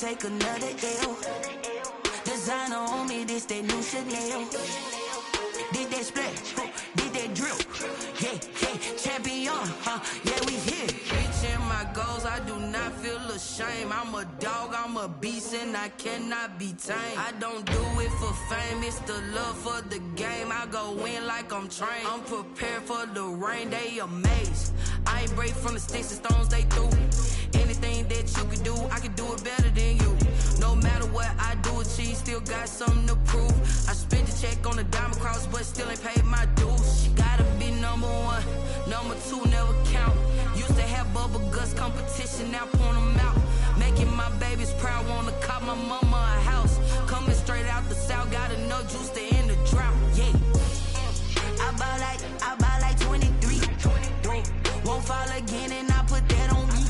take another L. Designer on me, this that new Chanel. Did that splash, did that drill. Yeah, yeah, champion, yeah, we here. Reaching my goals, I do not feel ashamed. I'm a dog, I'm a beast, and I cannot be tamed. I don't do it for fame, it's the love for the game. I go in like I'm trained. I'm prepared for the rain, they amazed. I ain't break from the sticks and stones they threw. Anything that you can do, I can do it better than you. No matter what I do, achieve, still got something to prove. I spent a check on the diamond cross, but still ain't paid my dues. Gotta be number one, number two never count. Used to have bubble guts competition, now point them out. Making my babies proud, wanna cop my mama a house. Coming straight out the south, got enough juice to end the drought. Yeah, I buy like 23. Won't fall again, and I put that on me.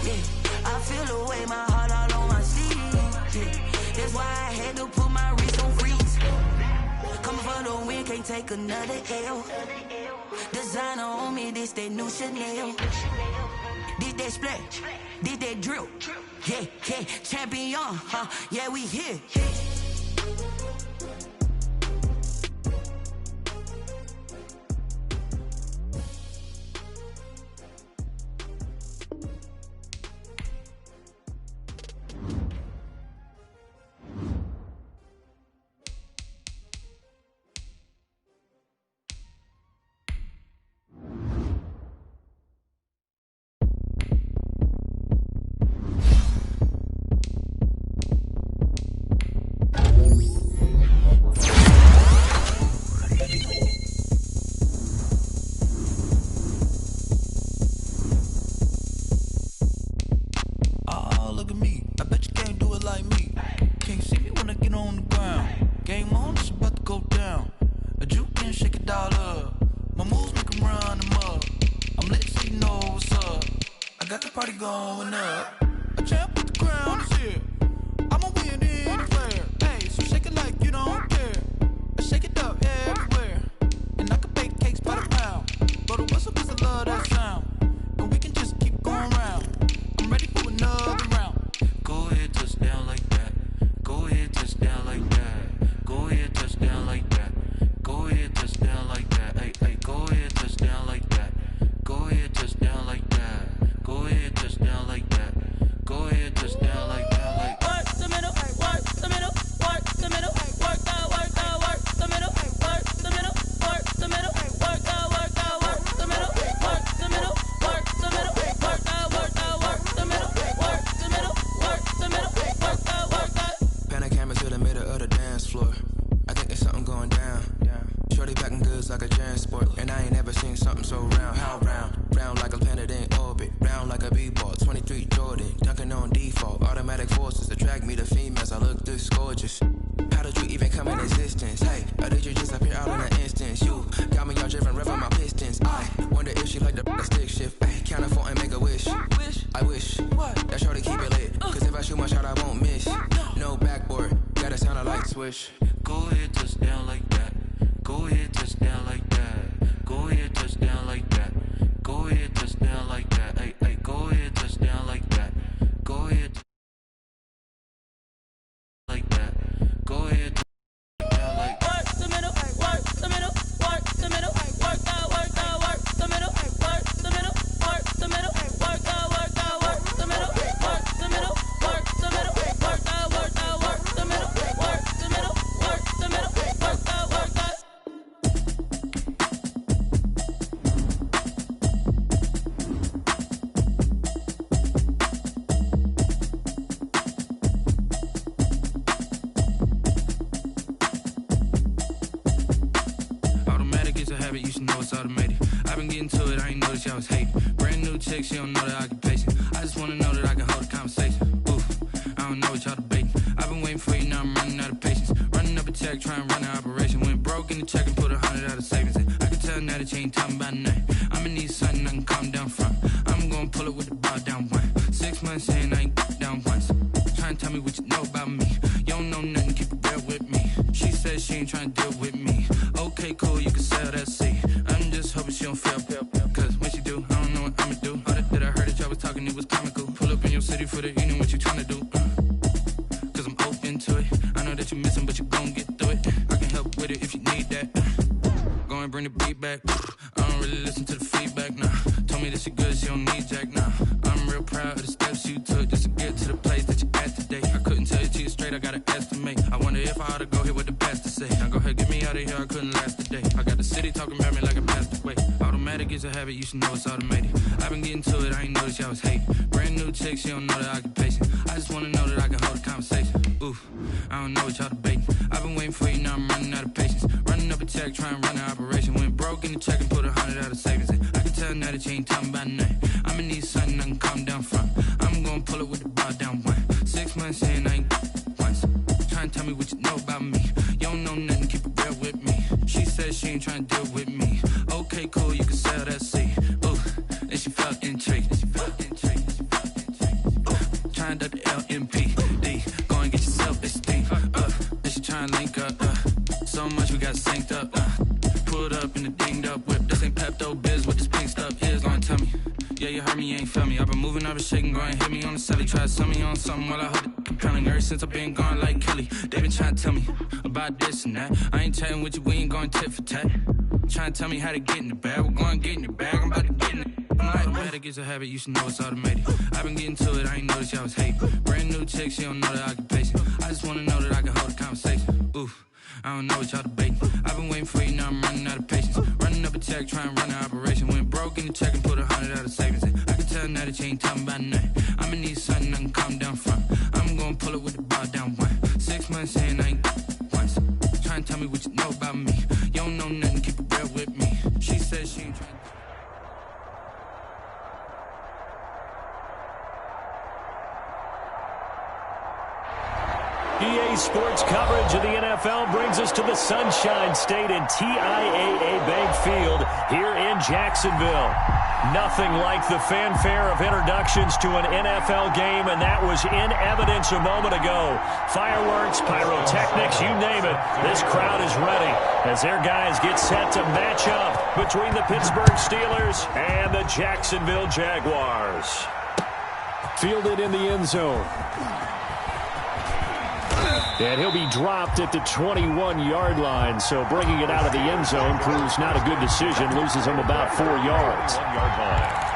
Yeah, I feel the way, my heart all on my sleeve. Yeah, that's why I had to put my wrist on freeze. Coming for the win, can't take another L. Designer on me, this that new Chanel. Did that splash, did that drill. Yeah, yeah, champion, yeah, we here. Go ahead, touch down like that. Go ahead, touch down like that. Go ahead, touch down like that. Go ahead, touch down like that. Hey, hey, go ahead, touch down like that. Go ahead, like that. Go ahead, touch down like that. Work the middle, work the middle, work the middle, work that, work the middle, work the middle, work the middle, work that, work the middle, work the middle, work the middle, work that, work the middle, work the middle, work the middle, work that, work that. Automatic is a habit, you should know it's automated. I've been getting to it, I ain't noticed y'all was hating. Brand new chick, she don't know the occupation. I just wanna know that I can hold a conversation. Oof, I don't know what y'all debating. I've been waiting for you, now I'm running out of patience. Running up a check, trying to run an operation. Went broke in the check and put 100 out of savings in. I can tell now that you ain't talking about nothing. I'ma need something I can calm down from. I'm gonna pull it with the bar down one. 6 months in, I ain't down once. Trying to tell me what you know about me. You don't know nothing, keep it real with me. She says she ain't trying to deal with me. Okay, cool, you can sell that seat. I'm just hoping she don't fail. Cause when she do, I don't know what I'ma do. All that I heard that y'all was talking, it was comical. Pull up in your city for the evening, what you tryna do? bring the beat back. I don't really listen to the feedback, nah. Told me that she good, she don't need Jack, nah. I'm real proud of the steps you took just to get to the place that you at today. I couldn't tell you to you straight, I gotta estimate. I wonder if I ought to go here with the best to say. Now go ahead, get me out of here, I couldn't last a day. I got the city talking about me like I passed away. Automatic is a habit, you should know it's automated. I've been getting to it, I ain't noticed y'all was hating. Brand new chick, she don't know the occupation. I just wanna know that I can hold a conversation. Oof, I don't know what y'all debating. I've been waiting for you, now I'm running out of patience. Running up a check, trying to run an operation. Went broke in the check and put 100 out of savings in. I can tell now that you ain't talking about nothing. I'ma need something I can calm down from. I'm gonna pull it with the bar down one. 6 months in, I ain't once. Trying to tell me what you know about me. You don't know nothing, keep it real with me. She said she ain't trying to deal with me. Okay, cool, you can sell that seed. Ooh, and she felt intrigued. Trying to duck the LMPD. Go and get yourself esteem. And she trying to link up. So much we got synced up. Pulled up in the dinged up whip. This ain't Pepto Biz, what this pink stuff is. Gonna tell me. Yeah, you heard me, you ain't feel me. I've been moving, I've been shaking, go and hit me on the celly. Try to sell me on something while I hold it compelling. Ever since I've been gone like Kelly, they been trying to tell me about this and that. I ain't chatting with you, we ain't going tit for tat. Trying to tell me how to get in the bag. We're going to get in the bag, I'm about to get in it. Automatic is a habit, you should know it's automated. I've been getting to it, I ain't noticed y'all was hating. Brand new chick, she don't know the occupation. I just wanna know that I can hold a conversation. Oof, I don't know what y'all debating. I've been waiting for you, now I'm running out of patience. Running up a check, trying to run an operation. Went broke in the check and put 100 out of savings in. I can tell now that you ain't talking about nothing. I'ma need something I can calm down from. I'm gonna pull it with the bar down one. 6 months in, I ain't once. Trying to tell me what you know about me. You don't know nothing, keep it real with me. She said she ain't trying to... EA Sports coverage of the NFL brings us to the Sunshine State and TIAA Bank Field here in Jacksonville. Nothing like the fanfare of introductions to an NFL game, and that was in evidence a moment ago. Fireworks, pyrotechnics, you name it. This crowd is ready as their guys get set to match up between the Pittsburgh Steelers and the Jacksonville Jaguars. Fielded in the end zone. And he'll be dropped at the 21-yard line, so bringing it out of the end zone proves not a good decision. Loses him about 4 yards. 1 yard line.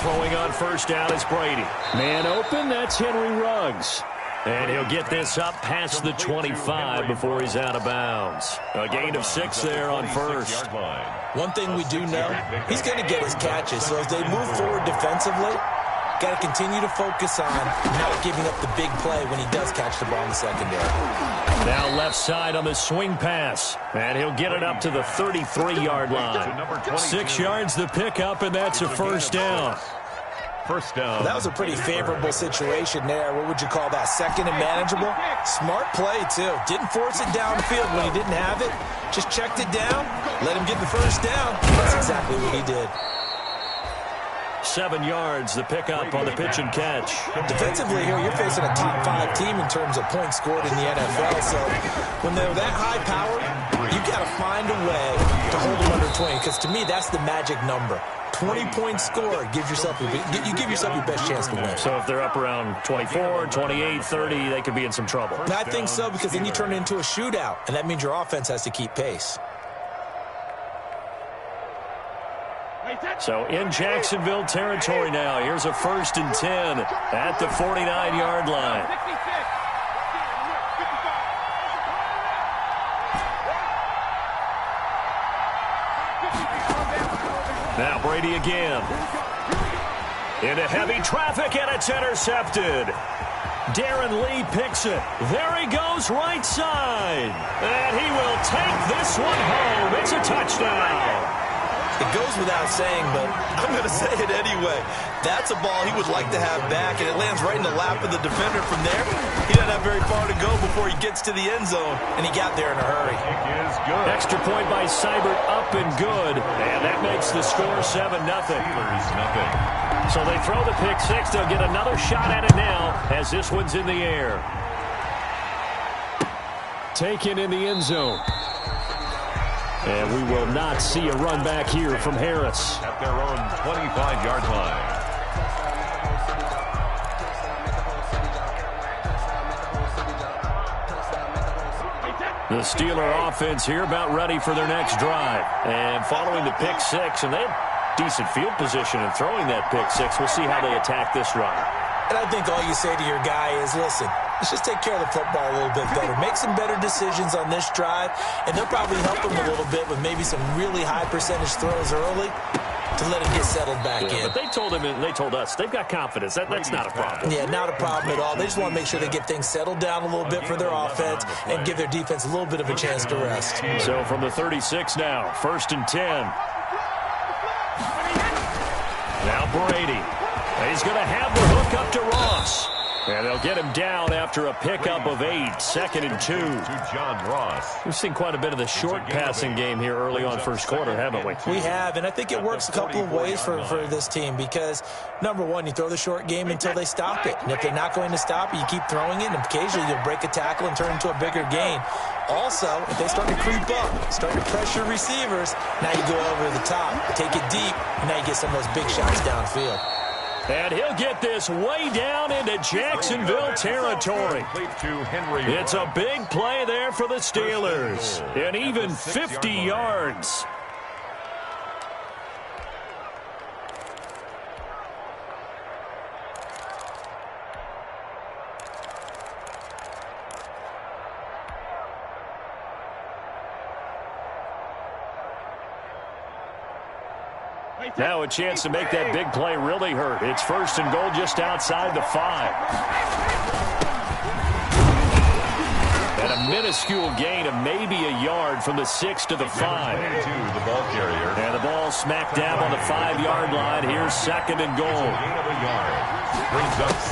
Throwing on first down is Brady. Man open, that's Henry Ruggs. And he'll get this up past the 25 before he's out of bounds. A gain of 6 there on first. One thing we do know, he's going to get his catches. So as they move forward defensively, got to continue to focus on not giving up the big play when he does catch the ball in the secondary. Now left side on the swing pass. And he'll get it up to the 33-yard line. 6 yards the pickup, and that's a first down. First down. That was a pretty favorable situation there. What would you call that? Second and manageable? Smart play, too. Didn't force it downfield when he didn't have it. Just checked it down, let him get the first down. That's exactly what he did. 7 yards, the pickup on the pitch and catch. Defensively here, you're facing a top 5 team in terms of points scored in the NFL. So when they're that high powered, you got to find a way to hold them under 20. Because to me, that's the magic number. 20 points scored, you give yourself your best chance to win. So if they're up around 24, 28, 30, they could be in some trouble. I think so, because then you turn it into a shootout, and that means your offense has to keep pace. So in Jacksonville territory now, here's a 1st and 10 at the 49-yard line. Now Brady again. Into heavy traffic, and it's intercepted. Darren Lee picks it. There he goes, right side. And he will take this one home. It's a touchdown. It goes without saying, but I'm going to say it anyway. That's a ball he would like to have back, and it lands right in the lap of the defender from there. He doesn't have very far to go before he gets to the end zone, and he got there in a hurry. It is good. Extra point by Seibert, up and good. And that makes the score 7-0. Steelers, nothing. So they throw the pick six. They'll get another shot at it now as this one's in the air. Taken in the end zone. And we will not see a run back here from Harris. At their own 25-yard line. The Steeler offense here about ready for their next drive. And following the pick six, and they have decent field position in throwing that pick six. We'll see how they attack this drive. And I think all you say to your guy is, listen, let's just take care of the football a little bit better. Make some better decisions on this drive, and they'll probably help him a little bit with maybe some really high percentage throws early to let him get settled back in. But they told him, and they told us, they've got confidence. That's not a problem. Yeah, not a problem at all. They just want to make sure they get things settled down a little bit for their offense and give their defense a little bit of a chance to rest. So from the 36 now, 1st and 10. Now Brady. He's going to have the hook up to Ross. And they'll get him down after a pickup of 8, 2nd and 2. To John Ross. We've seen quite a bit of the short passing game here early on first quarter, haven't we? We have, and I think it works a couple of ways for this team because, number one, you throw the short game until they stop it. And if they're not going to stop it, you keep throwing it, and occasionally you'll break a tackle and turn into a bigger gain. Also, if they start to creep up, start to pressure receivers, now you go over the top, take it deep, and now you get some of those big shots downfield. And he'll get this way down into Jacksonville territory. It's a big play there for the Steelers. And even 50 yards. Now a chance to make that big play really hurt. It's 1st and goal just outside the 5. And a minuscule gain of maybe a yard from the 6 to the 5. The ball carrier. And the ball smack dab on the 5-yard line. Here's 2nd and goal.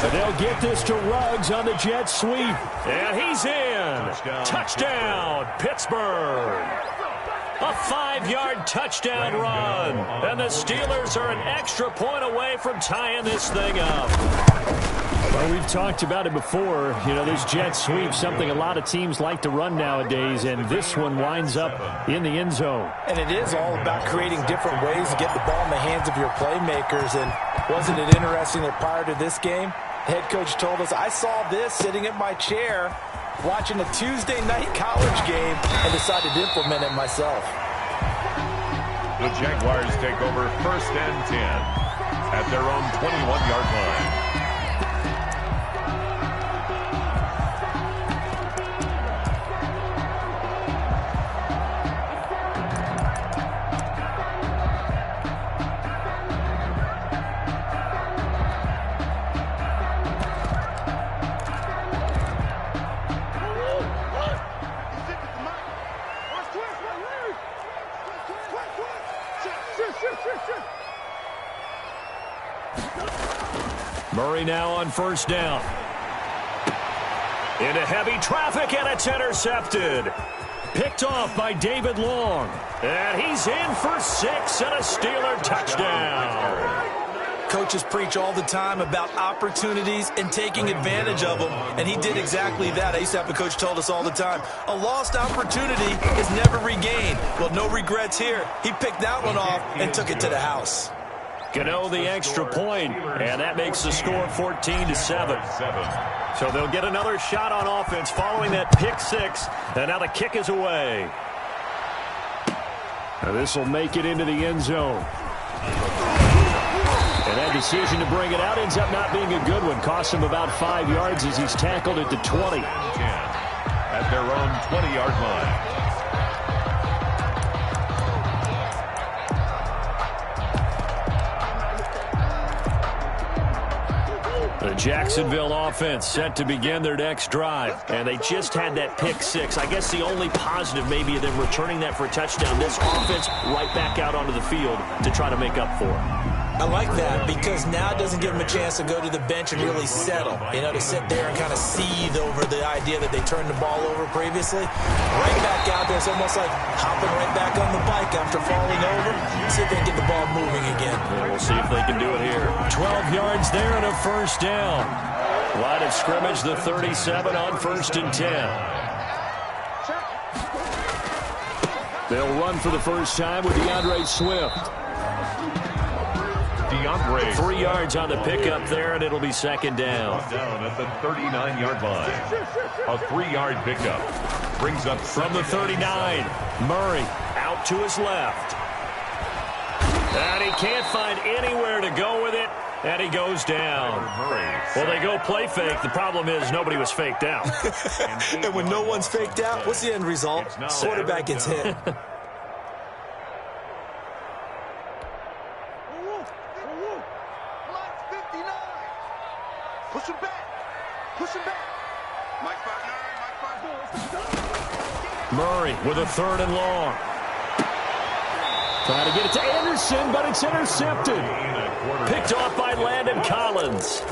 And they'll get this to Ruggs on the jet sweep. And he's in. Touchdown, Pittsburgh. A 5-yard touchdown run. And the Steelers are an extra point away from tying this thing up. Well, we've talked about it before. You know, this jet sweep, something a lot of teams like to run nowadays, and this one winds up in the end zone. And it is all about creating different ways to get the ball in the hands of your playmakers. And wasn't it interesting that prior to this game, the head coach told us, I saw this sitting in my chair watching a Tuesday night college game and decided to implement it myself. The Jaguars take over 1st and 10 at their own 21-yard line. Murray now on 1st down. Into heavy traffic, and it's intercepted. Picked off by David Long. And he's in for 6 and a Steeler touchdown. Coaches preach all the time about opportunities and taking advantage of them, and he did exactly that. I used to have a coach told us all the time, a lost opportunity is never regained. Well, no regrets here. He picked that one off and took it to the house. Gano the extra point, and that makes the score 14-7. So they'll get another shot on offense following that pick 6, and now the kick is away. Now this will make it into the end zone. And that decision to bring it out ends up not being a good one. Costs him about 5 yards as he's tackled at the 20. At their own 20-yard line. The Jacksonville offense set to begin their next drive, and they just had that pick 6. I guess the only positive maybe of them returning that for a touchdown. This offense right back out onto the field to try to make up for it. I like that because now it doesn't give them a chance to go to the bench and really settle. You know, to sit there and kind of seethe over the idea that they turned the ball over previously. Right back out there. It's almost like hopping right back on the bike after falling over. See if they can get the ball moving again. Yeah, we'll see if they can do it here. 12 yards there and a first down. Line of scrimmage, the 37 on 1st and 10. They'll run for the first time with DeAndre Swift. 3 yards on the pickup there, and it'll be 2nd down. Down at the 39-yard line. A 3-yard pickup. Brings up from the 39. Murray out to his left. And he can't find anywhere to go with it. And he goes down. Well, they go play fake. The problem is nobody was faked out. And when no one's faked out, what's the end result? Quarterback gets hit. Push him back. Push him back. Mike 5'9", Mike 5'4". Murray with a 3rd and long. Trying to get it to Anderson, but it's intercepted. Picked off by Landon Collins.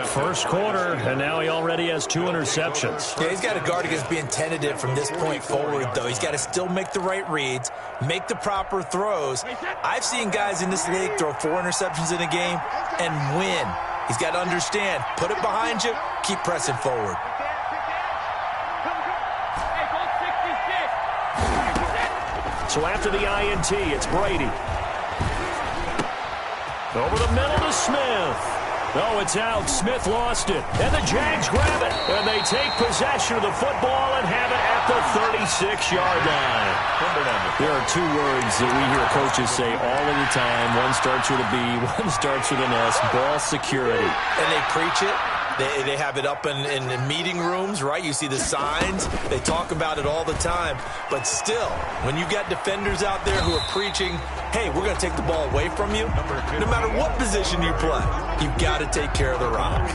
First quarter, and now he already has 2 interceptions. Yeah, he's got to guard against being tentative from this point forward, though. He's got to still make the right reads, make the proper throws. I've seen guys in this league throw 4 interceptions in a game and win. He's got to understand, put it behind you, keep pressing forward. So after the INT, it's Brady. Over the middle to Smith. Oh, it's out. Smith lost it. And the Jags grab it. And they take possession of the football and have it at the 36-yard line. There are 2 words that we hear coaches say all of the time. One starts with a B, one starts with an S. Ball security. And they preach it. They have it up in meeting rooms, right? You see the signs. They talk about it all the time. But still, when you got defenders out there who are preaching, hey, we're going to take the ball away from you, no matter what position you play, you've got to take care of the rock.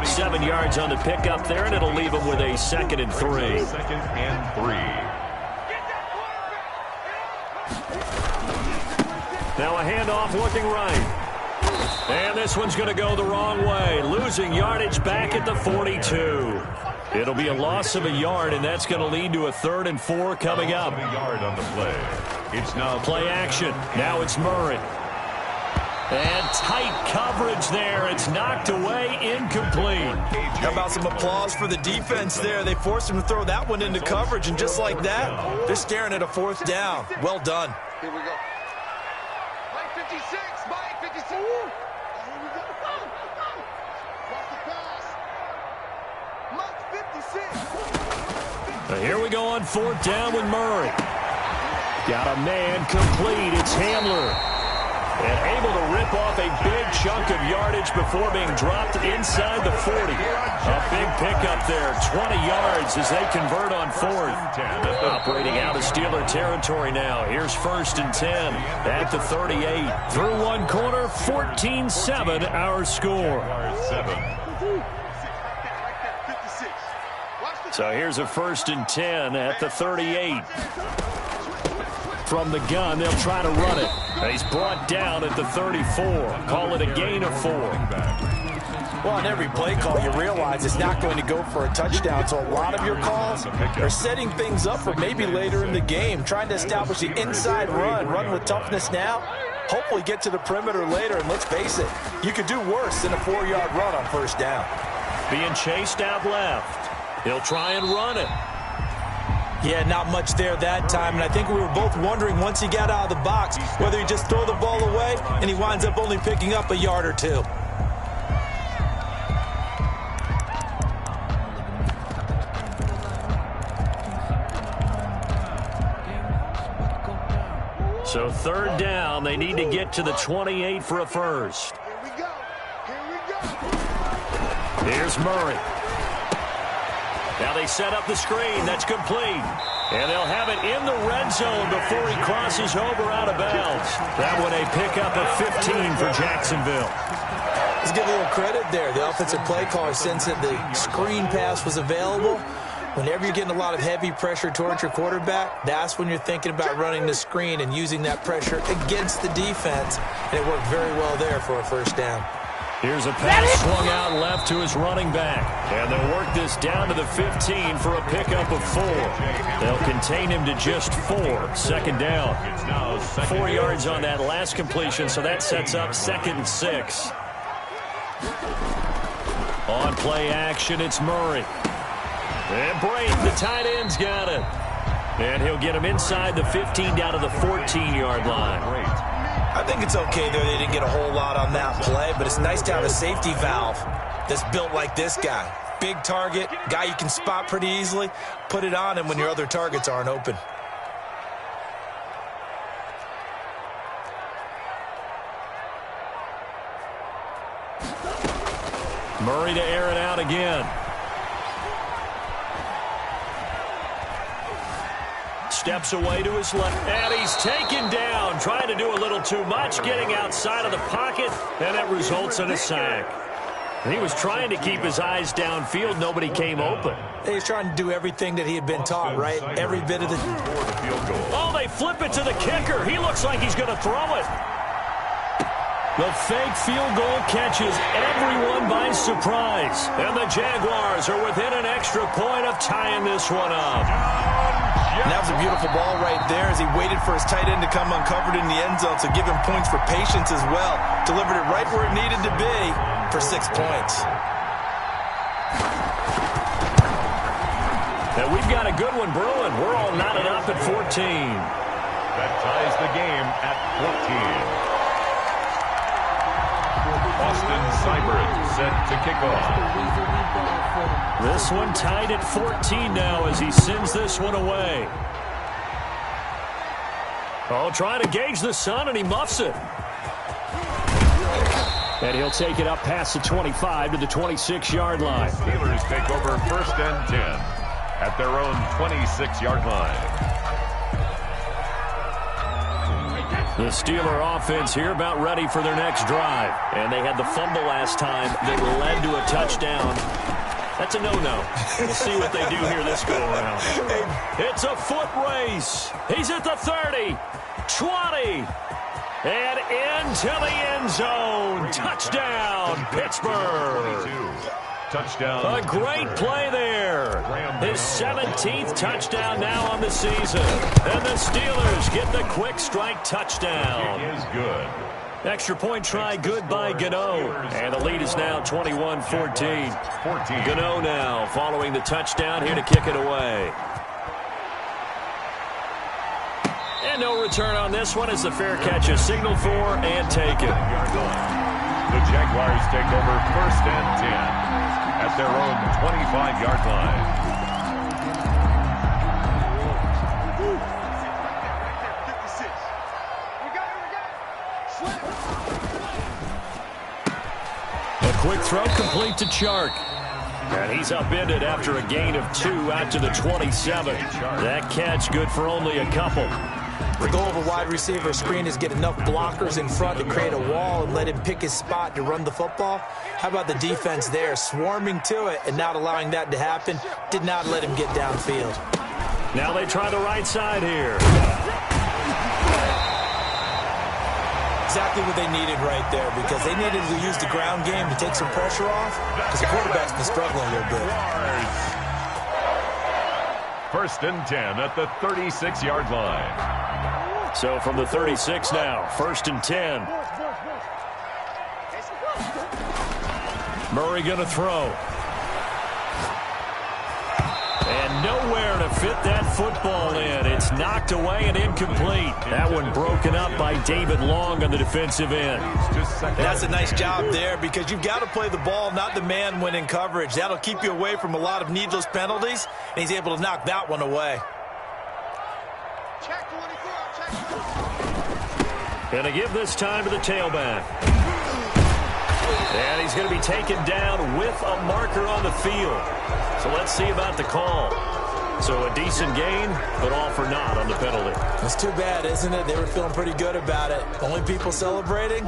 7 yards on the pickup there, and it'll leave them with a 2nd and 3. 2nd and 3. Now a handoff looking right. And this one's going to go the wrong way. Losing yardage back at the 42. It'll be a loss of a yard, and that's going to lead to a 3rd and 4 coming up. A yard on the play. It's now play action. Now it's Murray. And tight coverage there. It's knocked away, incomplete. How about some applause for the defense there? They forced him to throw that one into coverage, and just like that, they're staring at a 4th down. Well done. Here we go. Mike 56, Mike 56. Here we go. Watch the pass. Mike 56. So here we go on 4th down with Murray. Got a man complete. It's Handler. And able to rip off a big chunk of yardage before being dropped inside the 40. A big pickup there. 20 yards as they convert on 4th. Operating out of Steeler territory now. Here's 1st and 10 at the 38. Through 1 quarter, 14-7 our score. So here's a 1st and 10 at the 38. From the gun, they'll try to run it. He's brought down at the 34. Call it a gain of 4. Well, on every play call, you realize it's not going to go for a touchdown. So a lot of your calls are setting things up for maybe later in the game, trying to establish the inside run with toughness now. Hopefully get to the perimeter later, and let's face it, you could do worse than a 4-yard run on 1st down. Being chased out left. He'll try and run it. Yeah, not much there that time, and I think we were both wondering once he got out of the box whether he just throw the ball away, and he winds up only picking up a yard or 2. So 3rd down, they need to get to the 28 for a first. Here we go. Here we go. Here's Murray. Now they set up the screen. That's complete. And they'll have it in the red zone before he crosses over out of bounds. That one a pickup of 15 for Jacksonville. Let's give a little credit there. The offensive play caller sensed that the screen pass was available. Whenever you're getting a lot of heavy pressure towards your quarterback, that's when you're thinking about running the screen and using that pressure against the defense. And it worked very well there for a first down. Here's a pass swung out left to his running back. And they'll work this down to the 15 for a pickup of 4. They'll contain him to just 4. Second down. 4 yards on that last completion, so that sets up 2nd and 6. On play action, it's Murray. And Brayton, the tight end's got it. And he'll get him inside the 15 down to the 14-yard line. I think it's okay there. They didn't get a whole lot on that play, but it's nice to have a safety valve that's built like this guy. Big target, guy you can spot pretty easily. Put it on him when your other targets aren't open. Murray to air it out again. Steps away to his left, and he's taken down, trying to do a little too much, getting outside of the pocket, and it results in a sack. He was trying to keep his eyes downfield. Nobody came open. He's trying to do everything that he had been taught, right? Every bit of the... Oh, they flip it to the kicker. He looks like he's going to throw it. The fake field goal catches everyone by surprise. And the Jaguars are within an extra point of tying this one up. And that was a beautiful ball right there as he waited for his tight end to come uncovered in the end zone, so give him points for patience as well. Delivered it right where it needed to be for 6 points. And we've got a good one brewing. We're all knotted up at 14. That ties the game at 14. Austin Seibert set to kick off. This one tied at 14 now as he sends this one away. Oh, trying to gauge the sun, and he muffs it. And he'll take it up past the 25 to the 26-yard line. Steelers take over 1st and 10 at their own 26-yard line. The Steeler offense here about ready for their next drive. And they had the fumble last time that led to a touchdown. That's a no-no. We'll see what they do here this go-around. It's a foot race. He's at the 30, 20, and into the end zone. Touchdown, Pittsburgh. Touchdown. A great play there. His 17th touchdown now on the season. And the Steelers get the quick strike touchdown. It is good. Extra point try good by Gano. And the lead is now 21-14. Gano now following the touchdown here to kick it away. And no return on this one as the fair catch is signaled for and taken. The Jaguars take over 1st and 10 at their own 25-yard line. A quick throw complete to Chark. And he's upended after a gain of 2 out to the 27. That catch good for only a couple. The goal of a wide receiver screen is get enough blockers in front to create a wall and let him pick his spot to run the football. How about the defense there, swarming to it and not allowing that to happen? Did not let him get downfield. Now they try the right side here. Exactly what they needed right there, because they needed to use the ground game to take some pressure off, because the quarterback's been struggling a little bit. 1st and 10 at the 36-yard line. So from the 36 now, 1st and 10. Murray going to throw. And nowhere to fit that football in. It's knocked away and incomplete. That one broken up by David Long on the defensive end. That's a nice job there, because you've got to play the ball, not the man when in coverage. That'll keep you away from a lot of needless penalties, and he's able to knock that one away. Going to give this time to the tailback. And he's going to be taken down with a marker on the field. So let's see about the call. So a decent gain, but all for naught on the penalty. It's too bad, isn't it? They were feeling pretty good about it. Only people celebrating,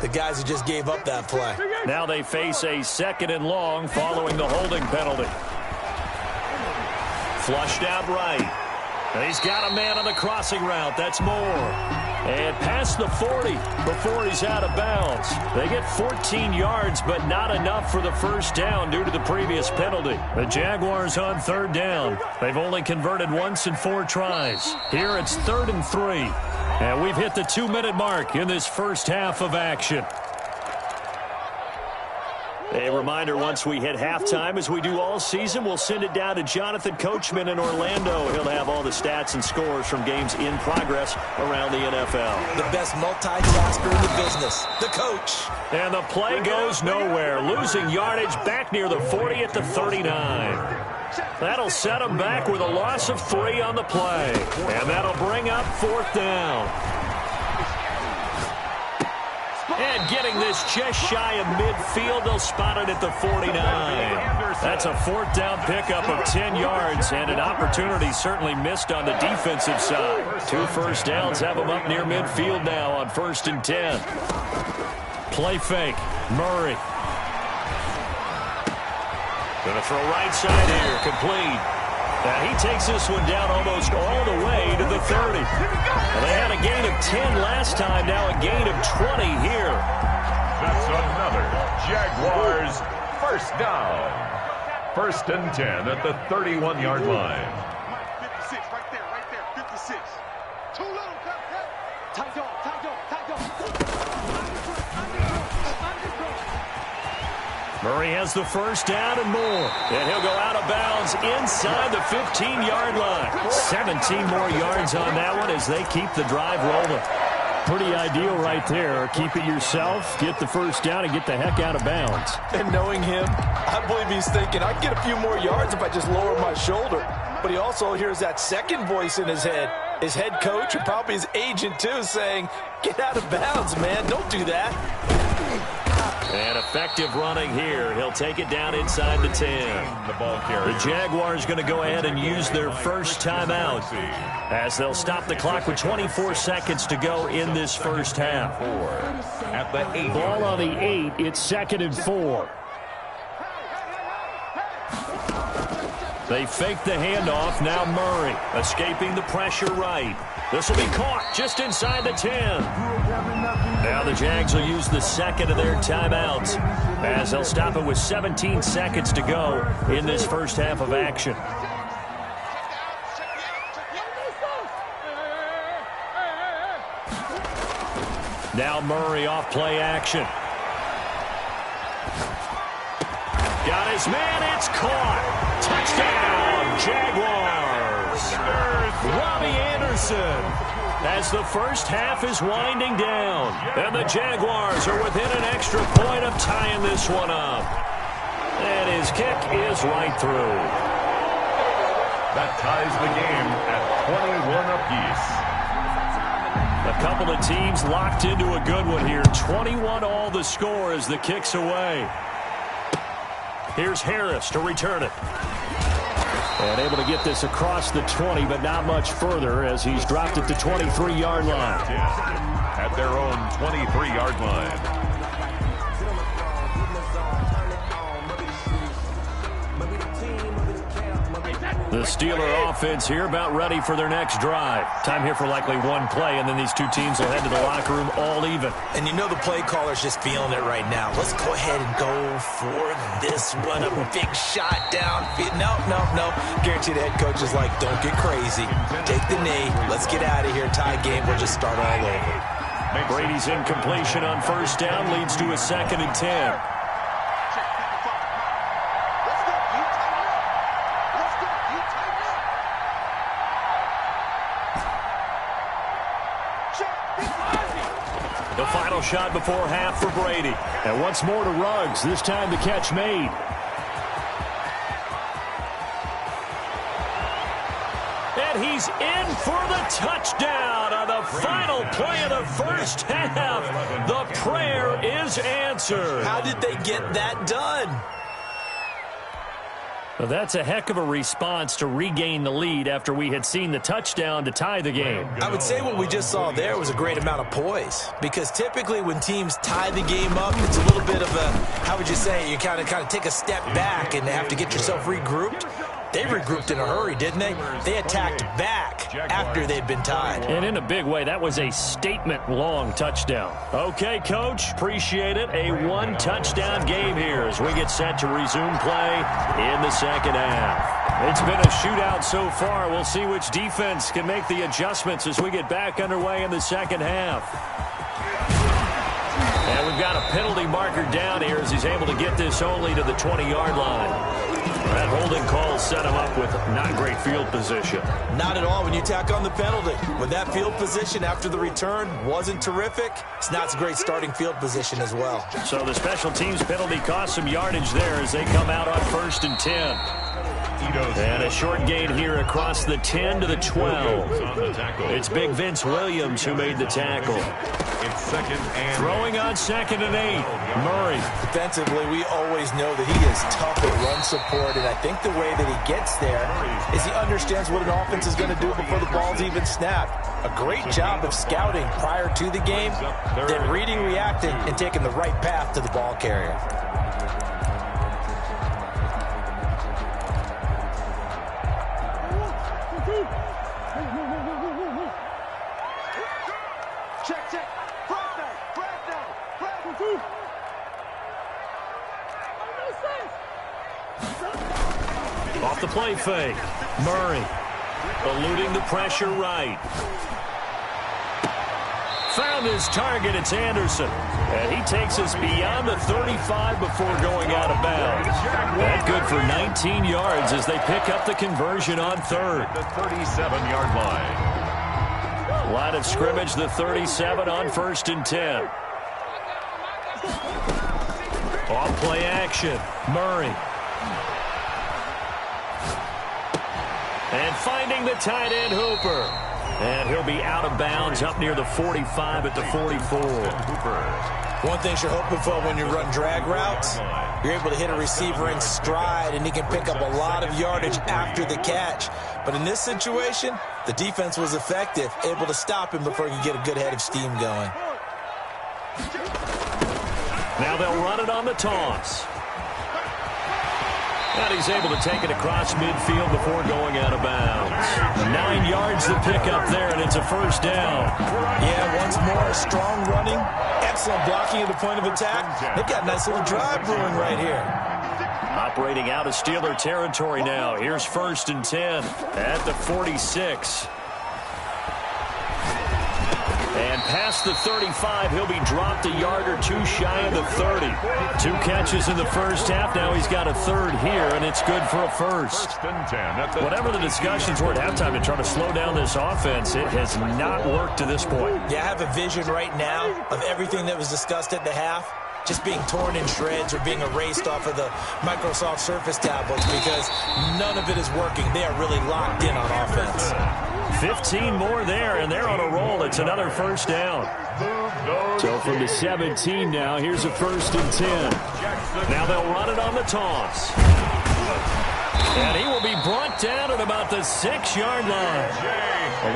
the guys who just gave up that play. Now they face a 2nd and long following the holding penalty. Flushed out right. And he's got a man on the crossing route. That's Moore. And past the 40 before he's out of bounds. They get 14 yards, but not enough for the first down due to the previous penalty. The Jaguars on third down. They've only converted once in 4 tries. Here it's 3rd and 3. And we've hit the 2-minute mark in this first half of action. A reminder, once we hit halftime, as we do all season, we'll send it down to Jonathan Coachman in Orlando. He'll have all the stats and scores from games in progress around the NFL. The best multitasker in the business, the coach. And the play goes nowhere, losing yardage back near the 40 at the 39. That'll set him back with a loss of 3 on the play. And that'll bring up 4th down. And getting this just shy of midfield, they'll spot it at the 49. That's a 4th down pickup of 10 yards, and an opportunity certainly missed on the defensive side. 2 first downs have them up near midfield now on 1st and 10. Play fake. Murray. Going to throw right side here. Complete. Now he takes this one down almost all the way to the 30. Well, they had a gain of 10 last time, now a gain of 20 here. That's another Jaguars first down. 1st and 10 at the 31-yard line. 56, right there, 56. Too little, cut. Tight dog. Murray has the first down and more. And he'll go out of bounds inside the 15-yard line. 17 more yards on that one as they keep the drive rolling. Pretty ideal right there. Keep it yourself, get the first down, and get the heck out of bounds. And knowing him, I believe he's thinking, I can get a few more yards if I just lower my shoulder. But he also hears that second voice in his head. His head coach and probably his agent, too, saying, get out of bounds, man. Don't do that. And effective running here. He'll take it down inside the 10. The Jaguars going to go ahead and use their first timeout as they'll stop the clock with 24 seconds to go in this first half. At the 8. Ball on the 8. It's 2nd and 4. They fake the handoff. Now Murray escaping the pressure right. This will be caught just inside the 10. Now the Jags will use the second of their timeouts as they'll stop it with 17 seconds to go in this first half of action. Now Murray off play action. Got his man, it's caught. Touchdown, Jaguars. Robbie Anderson as the first half is winding down. And the Jaguars are within an extra point of tying this one up. And his kick is right through. That ties the game at 21 apiece. A couple of teams locked into a good one here. 21 all the score as the kick's away. Here's Harris to return it. And able to get this across the 20, but not much further as he's dropped it to 23-yard line. At their own 23-yard line. The Steeler offense here about ready for their next drive. Time here for likely one play, and then these two teams will head to the locker room all even. And you know the play caller's just feeling it right now. Let's go ahead and go for this one. A big shot downfield. No. Guarantee the head coach is like, don't get crazy. Take the knee. Let's get out of here. Tie game. We'll just start all over. Brady's incompletion on first down leads to a 2nd and 10. The final shot before half for Brady. And once more to Ruggs. This time the catch made. And he's in for the touchdown on the final play of the first half. The prayer is answered. How did they get that done? Well, that's a heck of a response to regain the lead after we had seen the touchdown to tie the game. I would say what we just saw there was a great amount of poise, because typically when teams tie the game up, it's a little bit of a, how would you say, you kind of take a step back and have to get yourself regrouped. They regrouped in a hurry, didn't they? They attacked back after they'd been tied. And in a big way, that was a statement-long touchdown. Okay, Coach, appreciate it. A one-touchdown game here as we get set to resume play in the second half. It's been a shootout so far. We'll see which defense can make the adjustments as we get back underway in the second half. And we've got a penalty marker down here as he's able to get this only to the 20-yard line. That holding call set him up with not great field position. Not at all when you tack on the penalty. When that field position after the return wasn't terrific, it's not a great starting field position as well. So the special teams penalty cost some yardage there as they come out on 1st and 10. And a short gain here across the 10 to the 12. It's Big Vince Williams who made the tackle. It's second and throwing on 2nd and 8. Murray. Defensively, we always know that he is tough at run support, and I think the way that he gets there is he understands what an offense is going to do before the ball's even snapped. A great job of scouting prior to the game, then reading, reacting, and taking the right path to the ball carrier. Check. Off the play fake. Murray eluding the pressure right. Found his target. It's Anderson. And he takes us beyond the 35 before going out of bounds. That good for 19 yards as they pick up the conversion on 3rd. the 37-yard line. Line of scrimmage, the 37 on 1st and 10. Off play action. Murray. And finding the tight end, Hooper. And he'll be out of bounds up near the 45 at the 44. One thing you're hoping for when you run drag routes, you're able to hit a receiver in stride, and he can pick up a lot of yardage after the catch. But in this situation, the defense was effective, able to stop him before he could get a good head of steam going. Now they'll run it on the toss. And he's able to take it across midfield before going out of bounds. 9 yards to pick up there, and it's a 1st down. Yeah, once more, strong running, excellent blocking at the point of attack. They've got a nice little drive brewing right here. Operating out of Steeler territory now. Here's 1st and 10 at the 46. And past the 35, he'll be dropped a yard or two shy of the 30. 2 catches in the first half. Now he's got a 3rd here, and it's good for a 1st. Whatever the discussions were at halftime to try to slow down this offense, it has not worked to this point. Yeah, I have a vision right now of everything that was discussed at the half just being torn in shreds or being erased off of the Microsoft Surface tablets because none of it is working. They are really locked in on offense. 15 more there, and they're on a roll. It's another 1st down. So from the 17 now, here's a 1st and 10. Now they'll run it on the toss. And he will be brought down at about the 6-yard line.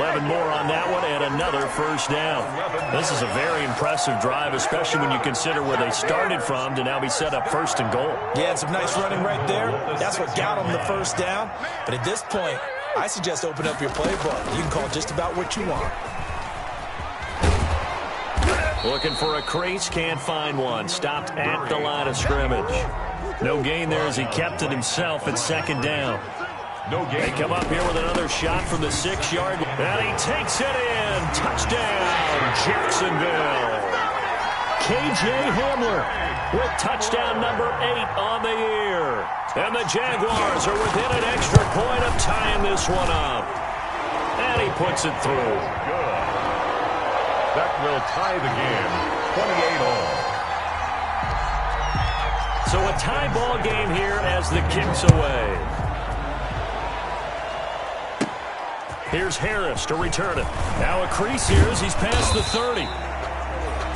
11 more on that one, and another 1st down. This is a very impressive drive, especially when you consider where they started from to now be set up 1st and goal. Yeah, and some nice running right there. That's what got them the 1st down. But at this point, I suggest open up your playbook. You can call just about what you want. Looking for a crease, can't find one. Stopped at the line of scrimmage. No gain there as he kept it himself at 2nd down. They come up here with another shot from the 6-yard line. And he takes it in. Touchdown, Jacksonville. K.J. Hamler with touchdown number 8 on the year. And the Jaguars are within an extra point of tying this one up. And he puts it through. Good. That will tie the game, 28 all. So a tie ball game here as the kick's away. Here's Harris to return it. Now a crease here as he's past the 30.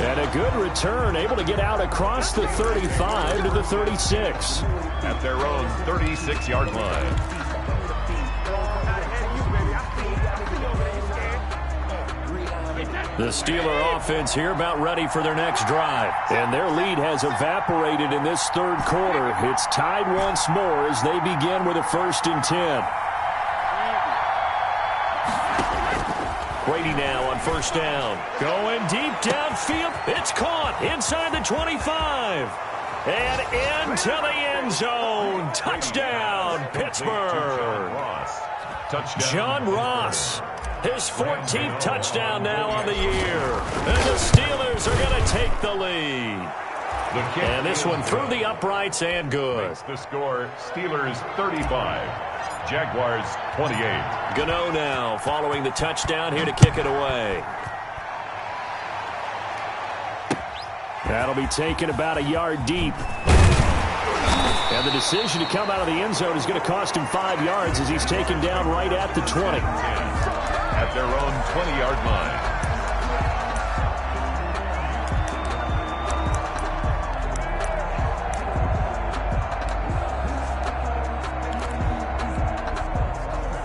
And a good return, able to get out across the 35 to the 36. At their own 36-yard line. The Steeler offense here about ready for their next drive. And their lead has evaporated in this third quarter. It's tied once more as they begin with a 1st and 10. Brady now on 1st down. Going deep downfield. It's caught inside the 25. And into the end zone. Touchdown, Pittsburgh. John Ross. His 14th touchdown now on the year. And the Steelers are going to take the lead. And this one through the uprights and good. Makes the score Steelers 35, Jaguars 28. Gano now following the touchdown here to kick it away. That'll be taken about a yard deep. And the decision to come out of the end zone is going to cost him 5 yards as he's taken down right at the 20. At their own 20-yard line.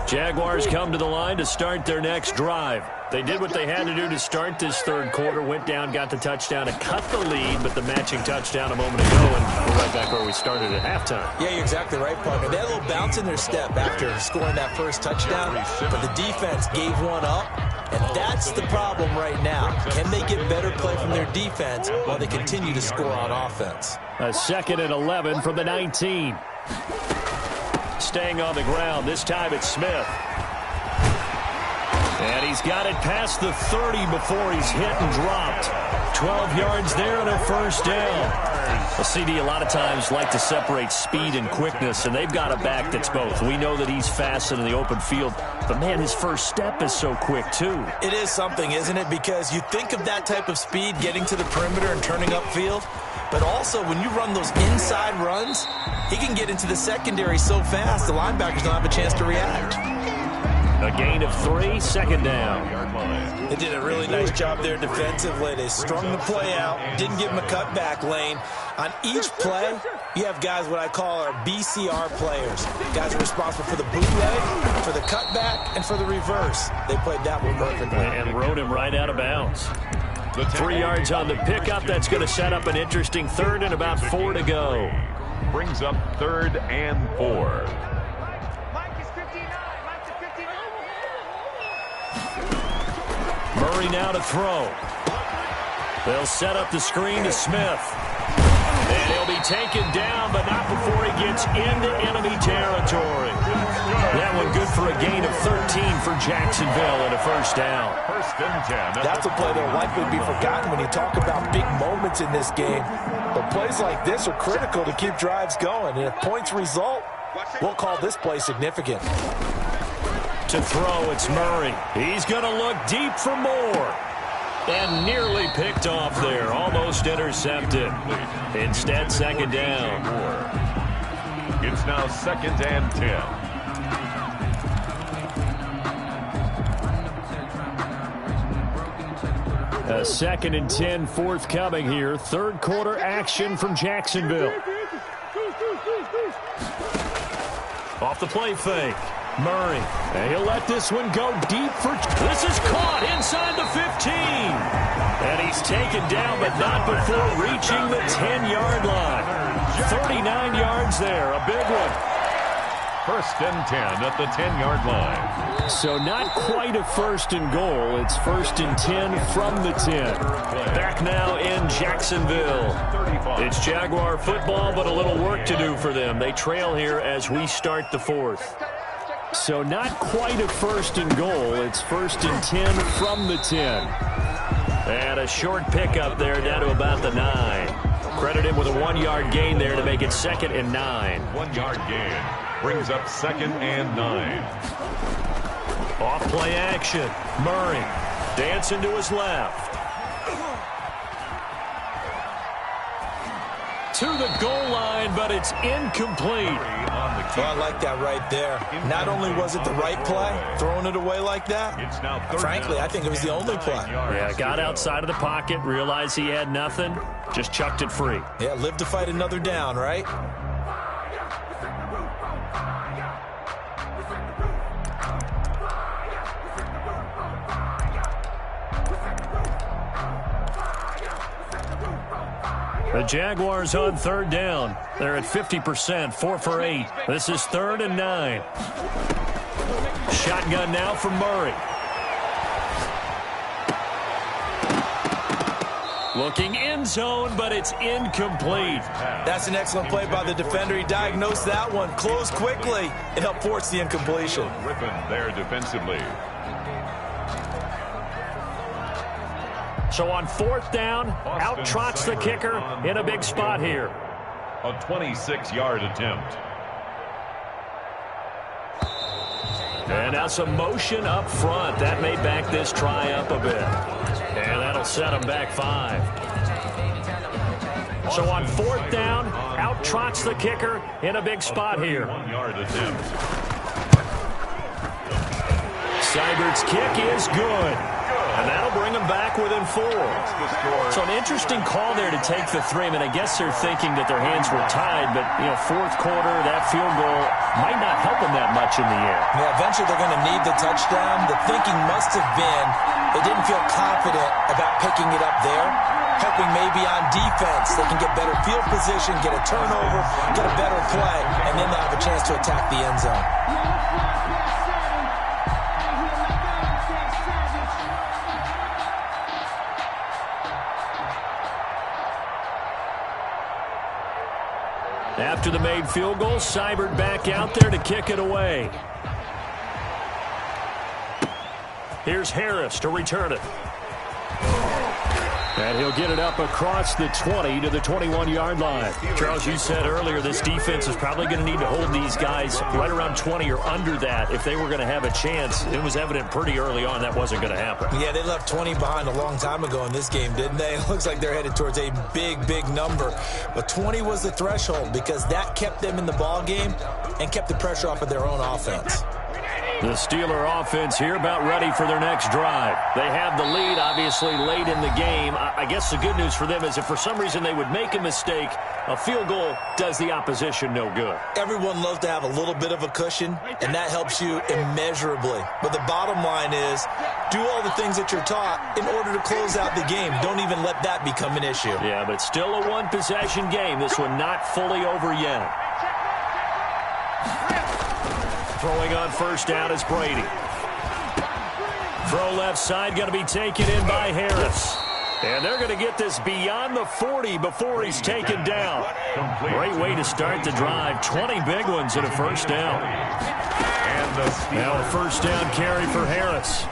Jaguars come to the line to start their next drive. They did what they had to do to start this third quarter, went down, got the touchdown to cut the lead, but the matching touchdown a moment ago, and we're right back where we started at halftime. Yeah, you're exactly right, partner. They had a little bounce in their step after scoring that first touchdown, but the defense gave one up, and that's the problem right now. Can they get better play from their defense while they continue to score on offense? A 2nd and 11 from the 19. Staying on the ground, this time it's Smith. And he's got it past the 30 before he's hit and dropped. 12 yards there and a 1st down. A CD a lot of times like to separate speed and quickness, and they've got a back that's both. We know that he's fast in the open field, but man, his first step is so quick too. It is something, isn't it? Because you think of that type of speed getting to the perimeter and turning upfield, but also when you run those inside runs, he can get into the secondary so fast the linebackers don't have a chance to react. A gain of 3, 2nd down. They did a really nice job there defensively. They strung the play out, didn't give him a cutback lane. On each play, you have guys what I call our BCR players. Guys are responsible for the bootleg, for the cutback, and for the reverse. They played that one perfectly. And rode him right out of bounds. 3 yards on the pickup. That's going to set up an interesting 3rd and about 4 to go. Brings up 3rd and 4. Murray now to throw. They'll set up the screen to Smith. And he'll be taken down, but not before he gets into enemy territory. That one good for a gain of 13 for Jacksonville and a 1st down. 1st and 10. That's a play that will likely be forgotten when you talk about big moments in this game. But plays like this are critical to keep drives going. And if points result, we'll call this play significant. To throw, it's Murray. He's going to look deep for more. And nearly picked off there. Almost intercepted. Instead, 2nd down. It's now 2nd and 10. A 2nd and 10 forthcoming here. 3rd quarter action from Jacksonville. Off the play fake. Murray, and he'll let this one go deep for... This is caught inside the 15. And he's taken down, but not before reaching the 10-yard line. 39 yards there, a big one. 1st and 10 at the 10-yard line. So not quite a 1st and goal. It's 1st and 10 from the 10. Back now in Jacksonville. It's Jaguar football, but a little work to do for them. They trail here as we start the 4th. So not quite a 1st and goal. It's 1st and 10 from the 10. And a short pickup there down to about the 9. Credit him with a 1-yard gain there to make it 2nd and 9. 1-yard gain brings up 2nd and 9. Off play action. Murray dancing to his left. To the goal line, but it's incomplete. Well, I like that right there. Not only was it the right play, throwing it away like that, frankly, I think it was the only play. Yeah, got outside of the pocket, realized he had nothing, just chucked it free. Yeah, live to fight another down, right? The Jaguars on third down. They're at 50%, 4 for 8. This is 3rd and 9. Shotgun now for Murray. Looking end zone, but it's incomplete. That's an excellent play by the defender. He diagnosed that one, closed quickly, and helped force the incompletion. Ripping there defensively. So on 4th down, out trots the kicker in a big spot here. A 26-yard attempt. And now some motion up front. That may back this try up a bit. And that'll set them back 5. So on 4th down, out trots the kicker in a big spot here. 1-yard attempt. Seibert's kick is good. And that'll bring them back within 4. So an interesting call there to take the 3. I mean, I guess they're thinking that their hands were tied, but, you know, 4th quarter, that field goal might not help them that much in the air. Yeah, eventually they're going to need the touchdown. The thinking must have been they didn't feel confident about picking it up there, hoping maybe on defense they can get better field position, get a turnover, get a better play, and then they'll have a chance to attack the end zone. After the made field goal, Seibert back out there to kick it away. Here's Harris to return it. And he'll get it up across the 20 to the 21-yard line. Charles, you said earlier this defense is probably going to need to hold these guys right around 20 or under that if they were going to have a chance. It was evident pretty early on that wasn't going to happen. Yeah, they left 20 behind a long time ago in this game, didn't they? It looks like they're headed towards a big, big number. But 20 was the threshold because that kept them in the ball game and kept the pressure off of their own offense. The Steeler offense here about ready for their next drive. They have the lead, obviously, late in the game. I guess the good news for them is if for some reason they would make a mistake, a field goal does the opposition no good. Everyone loves to have a little bit of a cushion, and that helps you immeasurably. But the bottom line is do all the things that you're taught in order to close out the game. Don't even let that become an issue. Yeah, but still a one-possession game. This one not fully over yet. Throwing on first down is Brady. Throw left side going to be taken in by Harris. And they're going to get this beyond the 40 before he's taken down. Great way to start the drive. 20 big ones in a first down. Now a first down carry for Harris.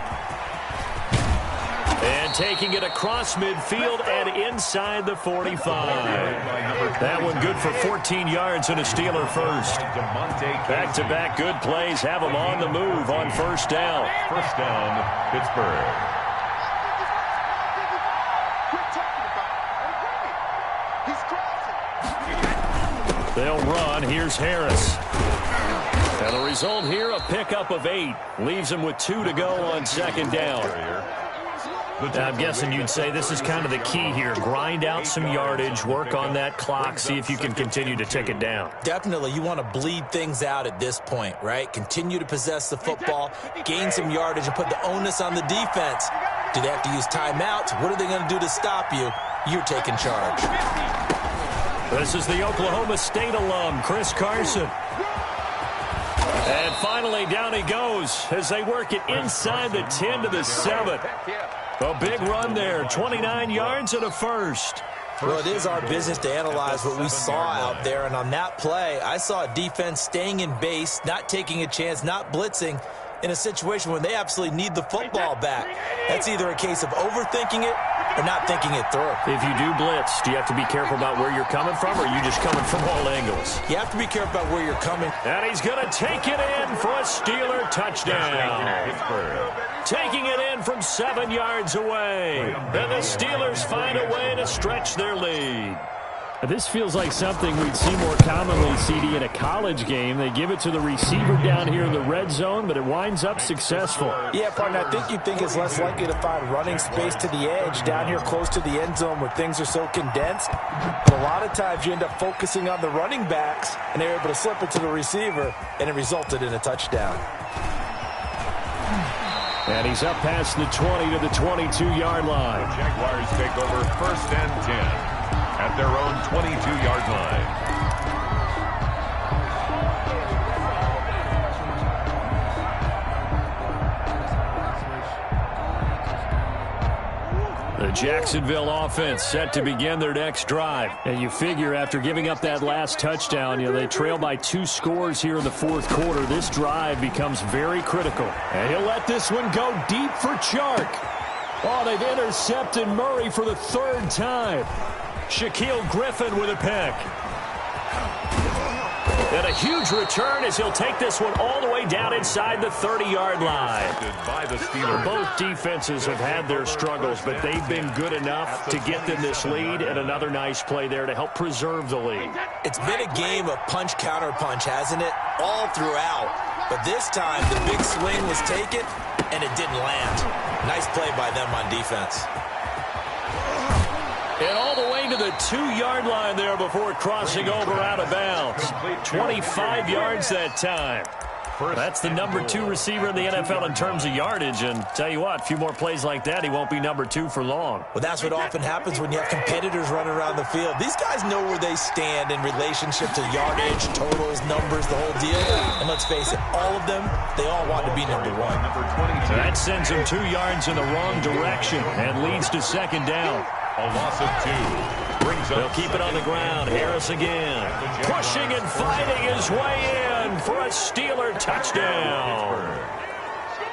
And taking it across midfield and inside the 45. That one good for 14 yards and a Steeler first. Back-to-back good plays have them on the move on first down. First down, Pittsburgh. They'll run. Here's Harris. And the result here, a pickup of 8. Leaves them with 2 to go on second down. I'm guessing you'd say this is kind of the key here. Grind out some yardage, work on that clock, see if you can continue to tick it down. Definitely. You want to bleed things out at this point, right? Continue to possess the football, gain some yardage, and put the onus on the defense. Do they have to use timeouts? What are they going to do to stop you? You're taking charge. This is the Oklahoma State alum, Chris Carson. And finally, down he goes as they work it inside the 10 to the 7. A big run there, 29 yards and a first. Well, it is our business to analyze what we saw out there, and on that play, I saw a defense staying in base, not taking a chance, not blitzing, in a situation when they absolutely need the football back. That's either a case of overthinking it or not thinking it through. If you do blitz, do you have to be careful about where you're coming from, or are you just coming from all angles? You have to be careful about where you're coming. And he's going to take it in for a Steeler touchdown. Taking it in from 7 yards away. And the Steelers find a way to stretch their lead. This feels like something we'd see more commonly, CD, in a college game. They give it to the receiver down here in the red zone, but it winds up successful. Yeah, partner, I think you'd think it's less likely to find running space to the edge down here close to the end zone where things are so condensed. But a lot of times you end up focusing on the running backs, and they're able to slip it to the receiver, and it resulted in a touchdown. And he's up past the 20 to the 22-yard line. The Jaguars take over first and 10. at their own 22-yard line. The Jacksonville offense set to begin their next drive. And you figure after giving up that last touchdown, they trail by 2 scores here in the fourth quarter. This drive becomes very critical. And he'll let this one go deep for Chark. Oh, they've intercepted Murray for the 3rd time. Shaquille Griffin with a pick. And a huge return as he'll take this one all the way down inside the 30-yard line. By the Steelers. Both defenses have had their struggles, but they've been good enough to get them this lead, and another nice play there to help preserve the lead. It's been a game of punch-counter-punch, hasn't it? All throughout. But this time, the big swing was taken, and it didn't land. Nice play by them on defense. And all the way to the 2-yard line there before crossing over out of bounds. 25 yards that time. That's the number 2 receiver in the NFL in terms of yardage. And tell you what, a few more plays like that, he won't be number 2 for long. Well, that's what often happens when you have competitors running around the field. These guys know where they stand in relationship to yardage, totals, numbers, the whole deal. And let's face it, all of them, they all want to be number 1. That sends him 2 yards in the wrong direction and leads to 2nd down. A loss of 2. They'll keep it on the ground. Harris again. Pushing and fighting his way in for a Steeler touchdown.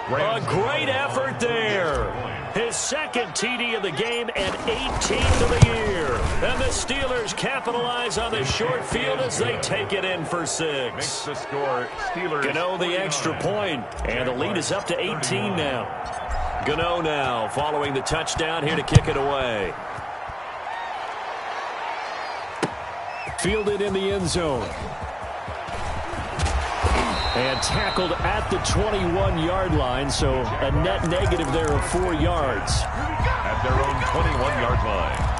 A great effort there. His 2nd TD of the game and 18th of the year. And the Steelers capitalize on the short field as they take it in for 6. Makes the score Steelers. Gano the extra point, and the lead is up to 18 now. Gano now following the touchdown here to kick it away. Fielded in the end zone. And tackled at the 21-yard line, so a net negative there of 4 yards. At their own 21-yard line.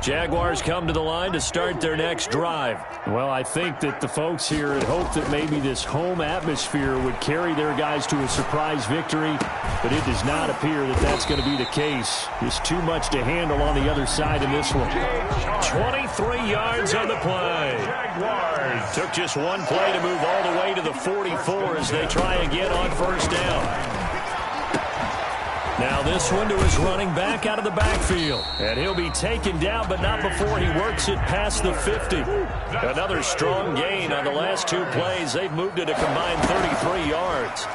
Jaguars come to the line to start their next drive. Well, I think that the folks here had hoped that maybe this home atmosphere would carry their guys to a surprise victory, but it does not appear that that's going to be the case. There's too much to handle on the other side in this one. 23 yards on the play. Jaguars. Took just one play to move all the way to the 44 as they try again on 1st down. Now this one to his running back out of the backfield. And he'll be taken down, but not before he works it past the 50. Another strong gain on the last 2 plays. They've moved it a combined 33 yards.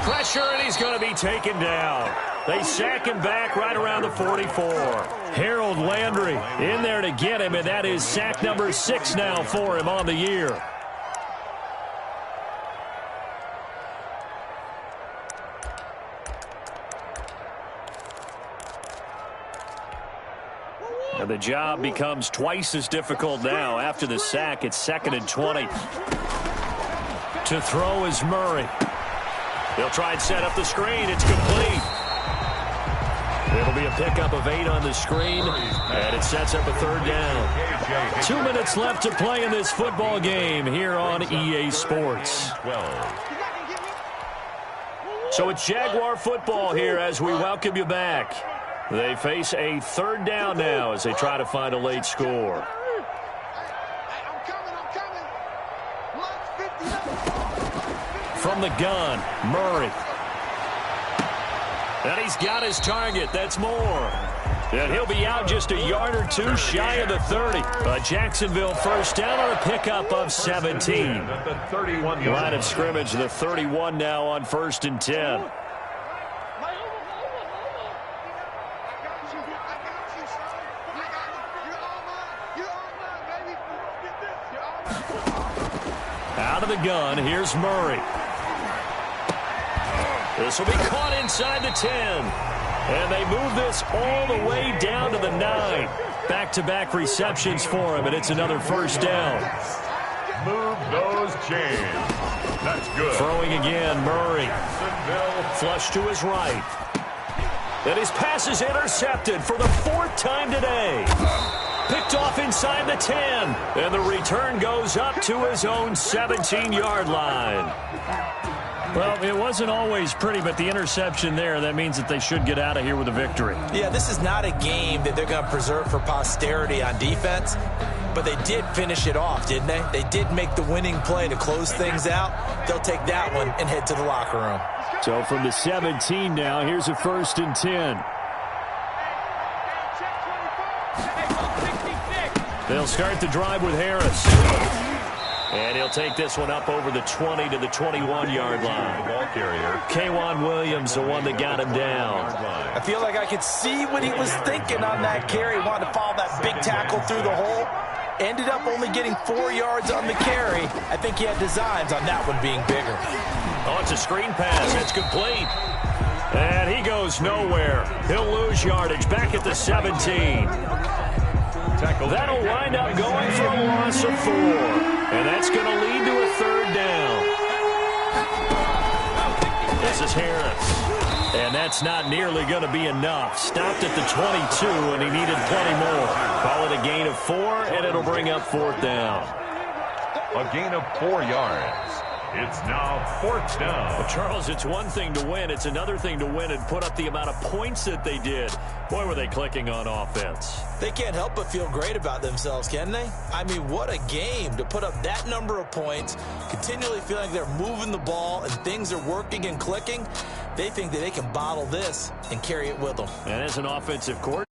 Pressure, and he's going to be taken down. They sack him back right around the 44. Harold Landry in there to get him, and that is sack number 6 now for him on the year. And the job becomes twice as difficult now. After the sack, it's 2nd and 20. To throw is Murray. They'll try and set up the screen. It's complete. It'll be a pickup of 8 on the screen, and it sets up a 3rd down. 2 minutes left to play in this football game here on EA Sports. So it's Jaguar football here as we welcome you back. They face a 3rd down now as they try to find a late score. From the gun, Murray. And he's got his target. That's more. And he'll be out just a yard or 2 shy of the 30. A Jacksonville 1st down on a pickup of 17. Line of scrimmage, the 31 now on 1st and 10. Out of the gun, here's Murray. This will be caught inside the 10. And they move this all the way down to the 9. Back-to-back receptions for him, and it's another 1st down. Move those chains. That's good. Throwing again, Murray. Flush to his right. And his pass is intercepted for the 4th time today. Picked off inside the 10. And the return goes up to his own 17-yard line. Well, it wasn't always pretty, but the interception there, that means that they should get out of here with a victory. Yeah, this is not a game that they're going to preserve for posterity on defense, but they did finish it off, didn't they? They did make the winning play to close things out. They'll take that one and head to the locker room. So from the 17 now, here's a 1st and 10. They'll start the drive with Harris. And he'll take this one up over the 20 to the 21-yard line. Ball carrier. K'Wan Williams, the one that got him down. I feel like I could see what he was thinking on that carry. He wanted to follow that big tackle through the hole. Ended up only getting 4 yards on the carry. I think he had designs on that one being bigger. Oh, it's a screen pass. It's complete. And he goes nowhere. He'll lose yardage back at the 17. That'll wind up going for a loss of 4. And that's going to lead to a 3rd down. This is Harris. And that's not nearly going to be enough. Stopped at the 22, and he needed plenty more. Call it a gain of 4, and it'll bring up 4th down. A gain of 4 yards. It's now 4th down. Well, Charles, it's one thing to win. It's another thing to win and put up the amount of points that they did. Boy, were they clicking on offense. They can't help but feel great about themselves, can they? I mean, what a game to put up that number of points, continually feeling they're moving the ball and things are working and clicking. They think that they can bottle this and carry it with them. And as an offensive coordinator,